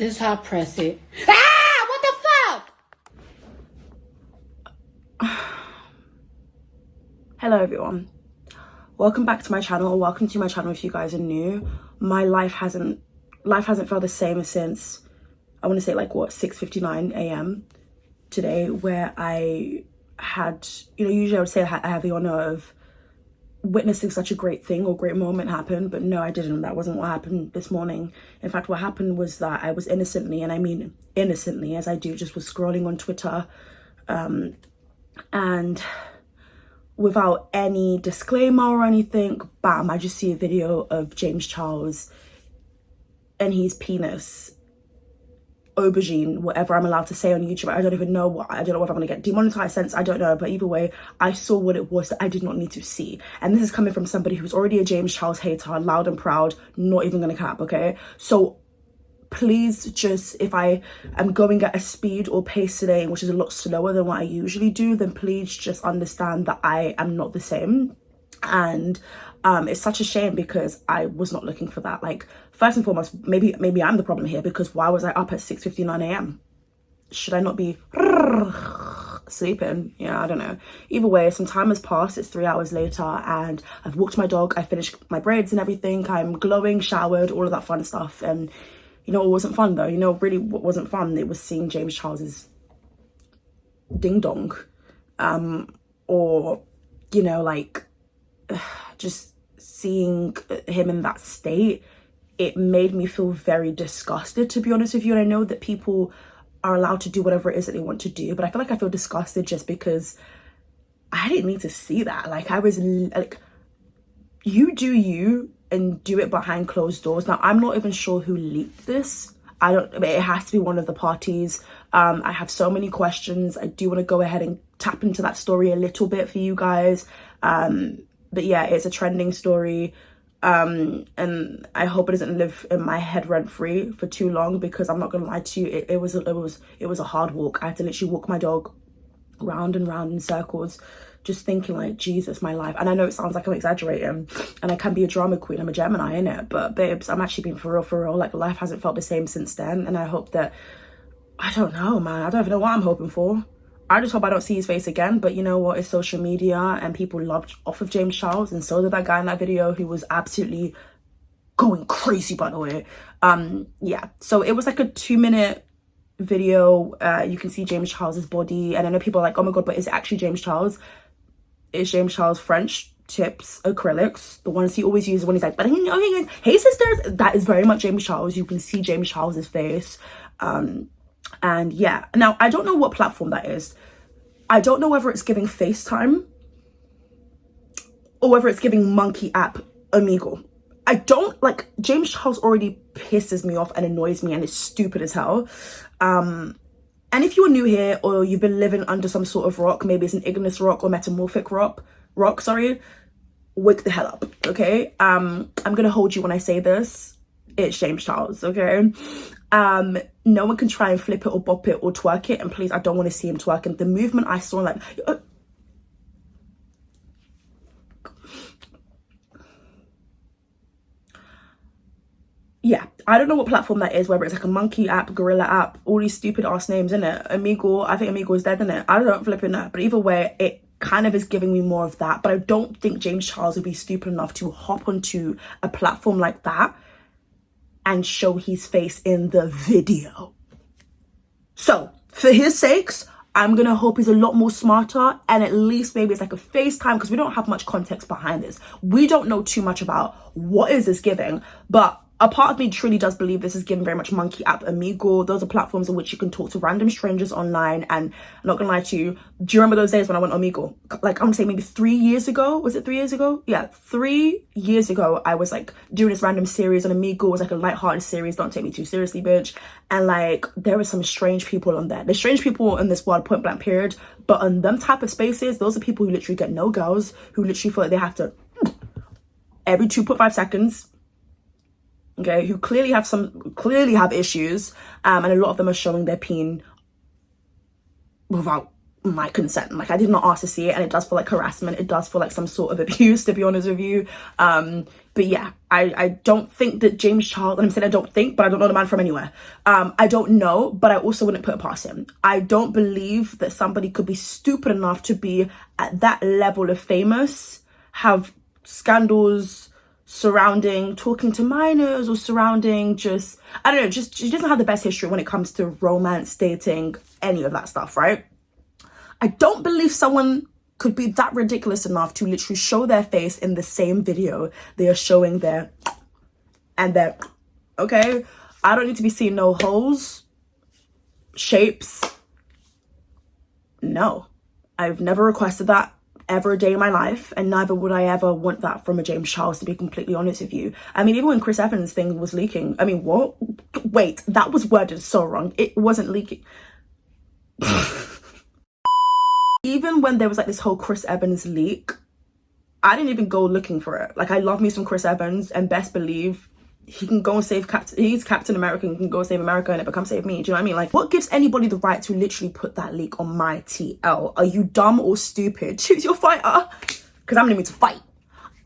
This how I press it. Ah! What the fuck? Hello everyone. Welcome back to my channel. Welcome to my channel if you guys are new. My life hasn't felt the same since I want to say like what 6:59 a.m. today, where I had, usually I would say I have the honor of witnessing such a great thing or great moment happen, but no, I didn't. That wasn't what happened this morning. In fact, what happened was that I was innocently, and I mean innocently as I do, just was scrolling on Twitter, and without any disclaimer or anything, bam, I just see a video of James Charles and his penis, aubergine, whatever I'm allowed to say on YouTube. I don't even know I don't know if I'm gonna get demonetized since, I don't know, but either way, I saw what it was that I did not need to see. And this is coming from somebody who's already a James Charles hater, loud and proud, not even gonna cap, okay? So please, just if I am going at a speed or pace today, which is a lot slower than what I usually do, then please just understand that I am not the same. And it's such a shame because I was not looking for that. Like, first and foremost, maybe I'm the problem here, because why was I up at 6:59 a.m? Should I not be sleeping? Yeah, I don't know. Either way, some time has passed. It's 3 hours later and I've walked my dog, I finished my braids and everything, I'm glowing, showered, all of that fun stuff. And it wasn't fun though. Really what wasn't fun, it was seeing James Charles's ding dong, or like just seeing him in that state. It made me feel very disgusted, to be honest with you. And I know that people are allowed to do whatever it is that they want to do, but I feel like I feel disgusted just because I didn't need to see that. Like, I was like, you do you and do it behind closed doors. Now, I'm not even sure who leaked this. It has to be one of the parties. I have so many questions. I do want to go ahead and tap into that story a little bit for you guys. But yeah, it's a trending story. And I hope it doesn't live in my head rent free for too long, because I'm not gonna lie to you, it was a hard walk. I had to literally walk my dog round and round in circles, just thinking like, Jesus, my life. And I know it sounds like I'm exaggerating, and I can be a drama queen, I'm a Gemini, innit? But babes, I'm actually being for real. Like, life hasn't felt the same since then. And I hope that, I don't know, man, I don't even know what I'm hoping for. I just hope I don't see his face again. But you know what, it's social media and people loved off of James Charles, and so did that guy in that video who was absolutely going crazy, by the way. Yeah, so it was like a 2-minute video. You can see James Charles's body, and I know people are like, oh my god, but is it actually James Charles? It's James Charles French tips acrylics, the ones he always uses when he's like, but hey sisters. That is very much James Charles. You can see James Charles's face. And yeah, now I don't know what platform that is. I don't know whether it's giving FaceTime or whether it's giving monkey app Amigo. I don't like, James Charles already pisses me off and annoys me and is stupid as hell. And if you're new here, or you've been living under some sort of rock, maybe it's an igneous rock or metamorphic rock, wake the hell up, okay? I'm gonna hold you when I say this. It's James Charles, okay? No one can try and flip it or bop it or twerk it, and please, I don't want to see him twerking. The movement I saw, like, yeah, I don't know what platform that is, whether it's like a monkey app, gorilla app, all these stupid ass names, innit? Amigo, I think Amigo is dead, innit? I don't flipping know, but either way, it kind of is giving me more of that. But I don't think James Charles would be stupid enough to hop onto a platform like that and show his face in the video. So for his sakes, I'm gonna hope he's a lot more smarter, and at least maybe it's like a FaceTime, because we don't have much context behind this. We don't know too much about what is this giving, but a part of me truly does believe this is giving very much monkey app Amigo. Those are platforms in which you can talk to random strangers online. And I'm not gonna lie to you, do you remember those days when I went Amigo? Like, I'm gonna say maybe 3 years ago. Was it 3 years ago? Yeah, 3 years ago, I was like doing this random series on Amigo. It was like a lighthearted series, don't take me too seriously, bitch. And like, there were some strange people on there. There's strange people in this world, point blank period. But on them type of spaces, those are people who literally get no girls, who literally feel like they have to every 2.5 seconds. Okay, who clearly have issues, and a lot of them are showing their peen without my consent. Like, I did not ask to see it, and it does feel like harassment. It does feel like some sort of abuse, to be honest with you. But yeah, I don't think that James Charles, and I'm saying I don't think, but I don't know the man from anywhere. I don't know, but I also wouldn't put it past him. I don't believe that somebody could be stupid enough to be at that level of famous, have scandals surrounding talking to minors, or surrounding just, I don't know, just she doesn't have the best history when it comes to romance, dating, any of that stuff, right? I don't believe someone could be that ridiculous enough to literally show their face in the same video they are showing their and their, okay? I don't need to be seeing no holes, shapes. No, I've never requested that ever a day in my life, and neither would I ever want that from a James Charles, to be completely honest with you. I mean, even when Chris Evans thing was leaking, I mean, what? Wait, that was worded so wrong. It wasn't leaking. Even when there was like this whole Chris Evans leak, I didn't even go looking for it. Like, I love me some Chris Evans, and best believe he can go and save he's Captain America, and can go save America and it become save me. Do you know what I mean? Like, what gives anybody the right to literally put that leak on my TL? Are you dumb or stupid? Choose your fighter, because I'm gonna need to fight.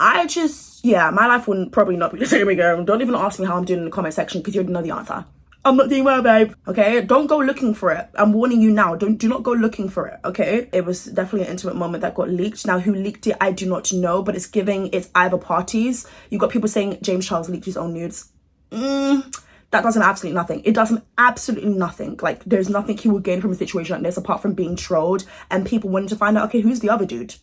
I just, yeah, my life wouldn't probably not be the same again. Don't even ask me how I'm doing in the comment section, because you already know the answer. I'm not doing well, babe. Okay, don't go looking for it. I'm warning you now. Do not go looking for it. Okay, it was definitely an intimate moment that got leaked. Now, who leaked it, I do not know, but it's either parties. You got people saying James Charles leaked his own nudes. That does him absolutely nothing. It does him absolutely nothing. Like, there's nothing he will gain from a situation like this apart from being trolled and people wanting to find out, okay, who's the other dude?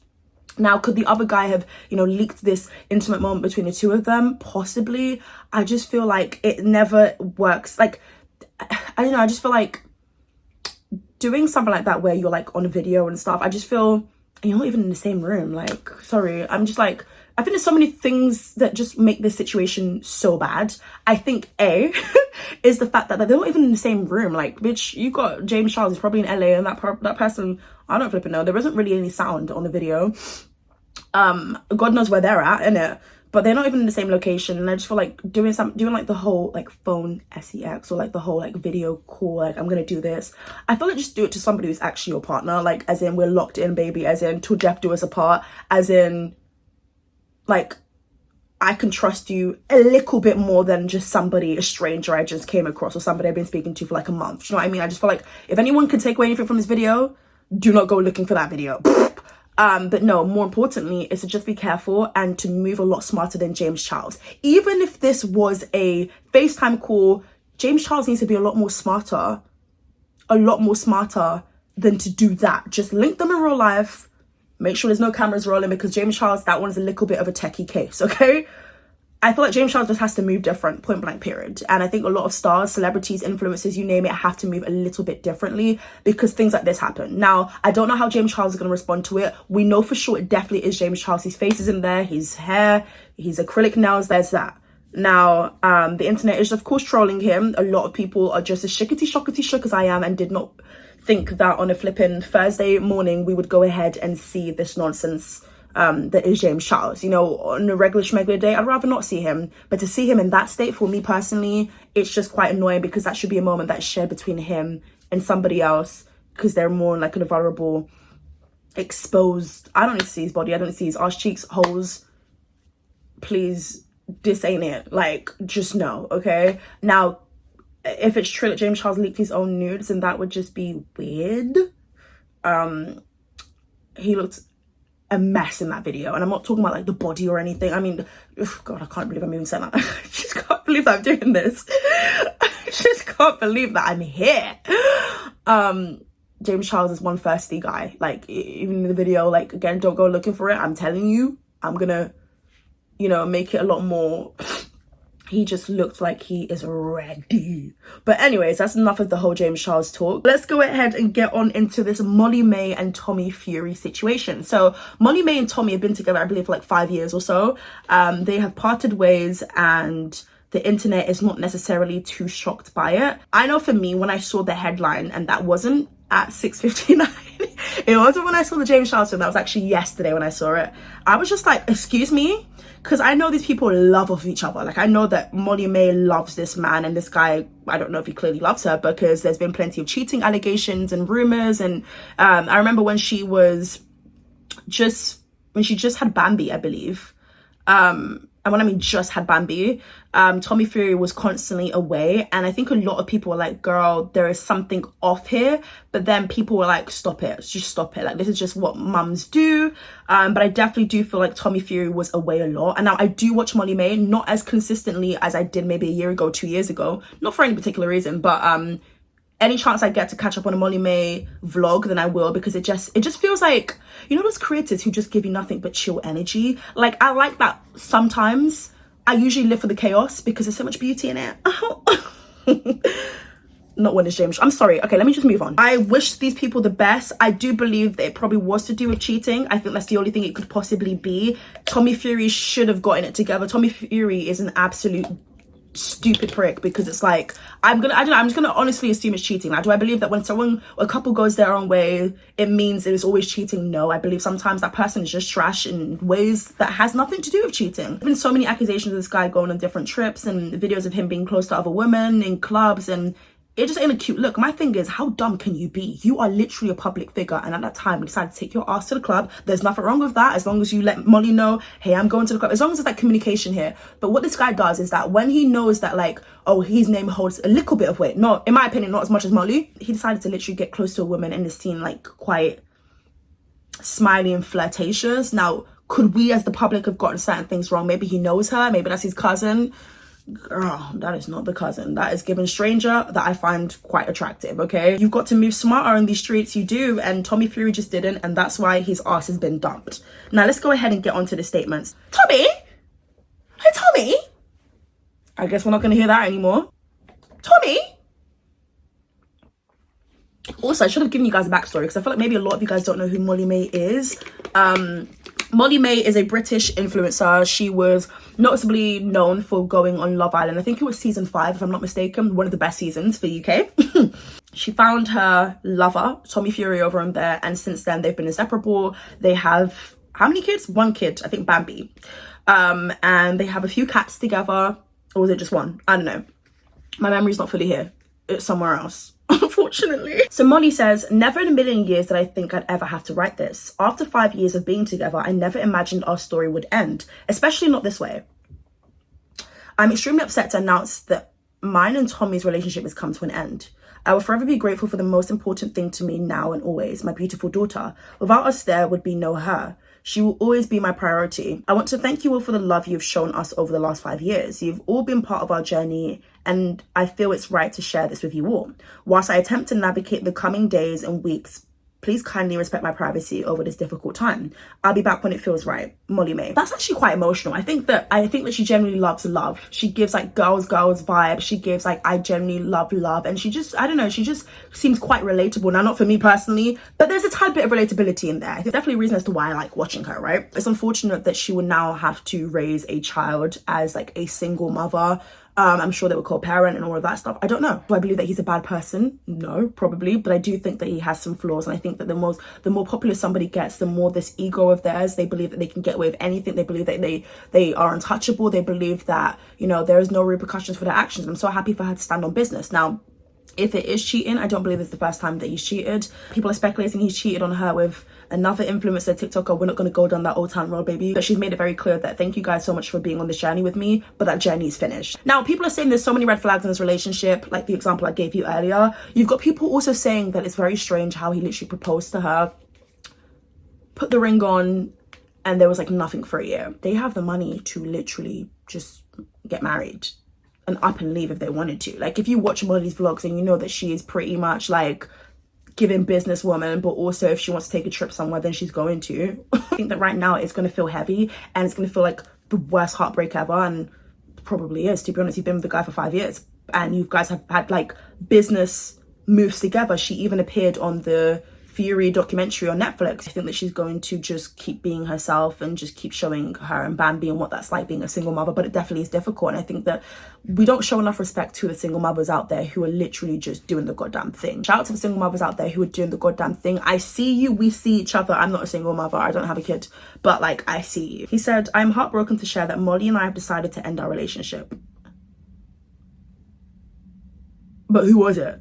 Now, could the other guy have, you know, leaked this intimate moment between the two of them? Possibly. I just feel like it never works. Like, I don't know, I just feel like doing something like that where you're like on a video and stuff, I just feel you're not even in the same room. Like, sorry, I'm just like, I think there's so many things that just make this situation so bad. I think A is the fact that they're not even in the same room. Like, bitch, you got James Charles, he's probably in LA, and that person, I don't flipping know. There isn't really any sound on the video. God knows where they're at, innit? But they're not even in the same location, and I just feel like doing like the whole like phone sex, or like the whole like video call, like I'm gonna do this. I feel like just do it to somebody who's actually your partner, like as in we're locked in, baby, as in till death do us apart, as in like I can trust you a little bit more than just somebody, a stranger I just came across, or somebody I've been speaking to for like a month. Do you know what I mean? I just feel like if anyone can take away anything from this video, do not go looking for that video. But no, more importantly is to just be careful and to move a lot smarter than James Charles. Even if this was a FaceTime call, James Charles needs to be a lot more smarter than to do that. Just link them in real life. Make sure there's no cameras rolling, because James Charles, that one's a little bit of a techie case, okay? I feel like James Charles just has to move different, point blank, period. And I think a lot of stars, celebrities, influencers, you name it, have to move a little bit differently, because things like this happen. Now, I don't know how James Charles is going to respond to it. We know for sure it definitely is James Charles. His face is in there, his hair, his acrylic nails, there's that. Now, the internet is, of course, trolling him. A lot of people are just as shockety shook as I am, and did not think that on a flipping Thursday morning we would go ahead and see this nonsense that is James Charles. You know, on a regular schmegular day, I'd rather not see him, but to see him in that state, for me personally, it's just quite annoying, because that should be a moment that's shared between him and somebody else, because they're more like in a vulnerable, exposed. I don't need to see his body, I don't need to see his arse cheeks, holes. Please, this ain't it. Like, just no, okay? Now, if it's true that James Charles leaked his own nudes, then that would just be weird. He looked a mess in that video, and I'm not talking about like the body or anything. I mean, God, I can't believe I'm even saying that. I just can't believe that I'm doing this. I just can't believe that I'm here. James Charles is one thirsty guy. Like, even in the video, like, again, don't go looking for it. I'm telling you, I'm gonna, you know, make it a lot more. He just looked like he is ready. But anyways, that's enough of the whole James Charles talk. Let's go ahead and get on into this Molly-Mae and Tommy Fury situation. So Molly-Mae and Tommy have been together, I believe, for like 5 years or so. They have parted ways, and the internet is not necessarily too shocked by it. I know for me, when I saw the headline and that wasn't at 6:59, It wasn't when I saw the James Charlton, that was actually yesterday when I saw it. I was just like, excuse me? Because I know these people love off each other. Like, I know that Molly-Mae loves this man, and this guy, I don't know if he clearly loves her, because there's been plenty of cheating allegations and rumors. And I remember when she just had Bambi, I believe. And when I mean just had Bambi, Tommy Fury was constantly away. And I think a lot of people were like, girl, there is something off here. But then people were like, stop it. Just stop it. Like, this is just what mums do. But I definitely do feel like Tommy Fury was away a lot. And now I do watch Molly-Mae, not as consistently as I did maybe a year ago, 2 years ago. Not for any particular reason, but any chance I get to catch up on a Molly-Mae vlog, then I will, because it just feels like, you know, those creators who just give you nothing but chill energy. Like, I like that sometimes. I usually live for the chaos because there's so much beauty in it. Not when it's James. I'm sorry. Okay, let me just move on. I wish these people the best. I do believe that it probably was to do with cheating. I think that's the only thing it could possibly be. Tommy Fury should have gotten it together. Tommy Fury is an absolute stupid prick, because it's like, I'm just gonna honestly assume it's cheating. Like, do I believe that when a couple goes their own way, it means it is always cheating? No, I believe sometimes that person is just trash in ways that has nothing to do with cheating. There's been so many accusations of this guy going on different trips and videos of him being close to other women in clubs, and it just ain't a cute look. My thing is, how dumb can you be? You are literally a public figure, and at that time you decided to take your ass to the club. There's nothing wrong with that, as long as you let Molly know, hey, I'm going to the club, as long as there's like communication here. But what this guy does is that when he knows that, like, oh, his name holds a little bit of weight, not, in my opinion, not as much as Molly, he decided to literally get close to a woman and is seen like quite smiley and flirtatious. Now, could we as the public have gotten certain things wrong? Maybe he knows her, maybe that's his cousin. Girl, that is not the cousin. That is given stranger that I find quite attractive, okay? You've got to move smarter in these streets, you do, and Tommy Fury just didn't, and that's why his ass has been dumped. Now, let's go ahead and get on to the statements. Tommy? Hey, Tommy? I guess we're not going to hear that anymore. Tommy? Also, I should have given you guys a backstory, because I feel like maybe a lot of you guys don't know who Molly-Mae is. Molly-Mae is a British influencer. She was noticeably known for going on Love Island. I think it was season 5, if I'm not mistaken, one of the best seasons for UK. She found her lover, Tommy Fury, over on there, and since then they've been inseparable. They have, how many kids? 1 kid, I think Bambi. And they have a few cats together. Or was it just 1? I don't know. My memory's not fully here. It's somewhere else, unfortunately. So Molly says, never in a million years did I think I'd ever have to write this. After 5 years of being together, I never imagined our story would end, especially not this way. I'm extremely upset to announce that mine and Tommy's relationship has come to an end. I will forever be grateful for the most important thing to me now and always, my beautiful daughter. Without us, there would be no her. She will always be my priority. I want to thank you all for the love you've shown us over the last 5 years. You've all been part of our journey, and I feel it's right to share this with you all. Whilst I attempt to navigate the coming days and weeks, please kindly respect my privacy over this difficult time. I'll be back when it feels right. Molly-Mae. That's actually quite emotional. I think that she genuinely loves love. She gives like girls vibe. She gives like, I genuinely love love. And she just, I don't know, she just seems quite relatable. Now, not for me personally, but there's a tad bit of relatability in there. There's definitely a reason as to why I like watching her, right? It's unfortunate that she will now have to raise a child as like a single mother. I'm sure they were co-parent and all of that stuff. I don't know. Do I believe that he's a bad person? No, probably. But I do think that he has some flaws. And I think that the more popular somebody gets, the more this ego of theirs, they believe that they can get away with anything. They believe that they are untouchable. They believe that, you know, there is no repercussions for their actions. I'm so happy for her to stand on business. Now, if it is cheating, I don't believe it's the first time that he's cheated. People are speculating he's cheated on her with another influencer, TikToker. We're not going to go down that old town road, baby. But she's made it very clear that thank you guys so much for being on this journey with me, but that journey is finished. Now, people are saying there's so many red flags in this relationship, like the example I gave you earlier. You've got people also saying that it's very strange how he literally proposed to her, put the ring on, and there was like nothing for a year. They have the money to literally just get married and up and leave if they wanted to. Like, if you watch Molly's vlogs and you know that she is pretty much like giving businesswoman, but also if she wants to take a trip somewhere, then she's going to. I think that right now it's going to feel heavy and it's going to feel like the worst heartbreak ever, and probably is, to be honest. You've been with the guy for 5 years and you guys have had like business moves together. She even appeared on the Fury documentary on Netflix. I think that she's going to just keep being herself and just keep showing her and Bambi and what that's like being a single mother, but it definitely is difficult. And I think that we don't show enough respect to the single mothers out there who are literally just doing the goddamn thing. Shout out to the single mothers out there who are doing the goddamn thing. I see you, we see each other. I'm not a single mother, I don't have a kid, but like, I see you. He said, I'm heartbroken to share that Molly and I have decided to end our relationship. But who was it?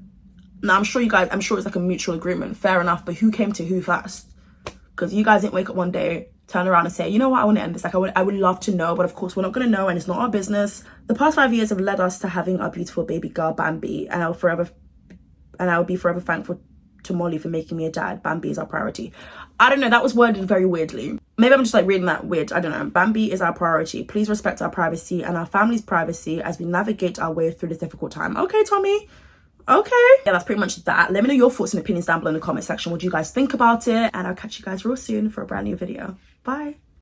Now, I'm sure it's like a mutual agreement. Fair enough, but who came to who first? Because you guys didn't wake up one day, turn around and say, you know what, I want to end this. Like, I would love to know, but of course we're not going to know, and it's not our business. The past 5 years have led us to having our beautiful baby girl, Bambi, and I will be forever thankful to Molly for making me a dad. Bambi is our priority. I don't know, that was worded very weirdly. Maybe I'm just like reading that weird, I don't know. Bambi is our priority. Please respect our privacy and our family's privacy as we navigate our way through this difficult time. Okay, Tommy. Okay, yeah, that's pretty much that. Let me know your thoughts and opinions down below in the comment section. What do you guys think about it? And I'll catch you guys real soon for a brand new video. Bye.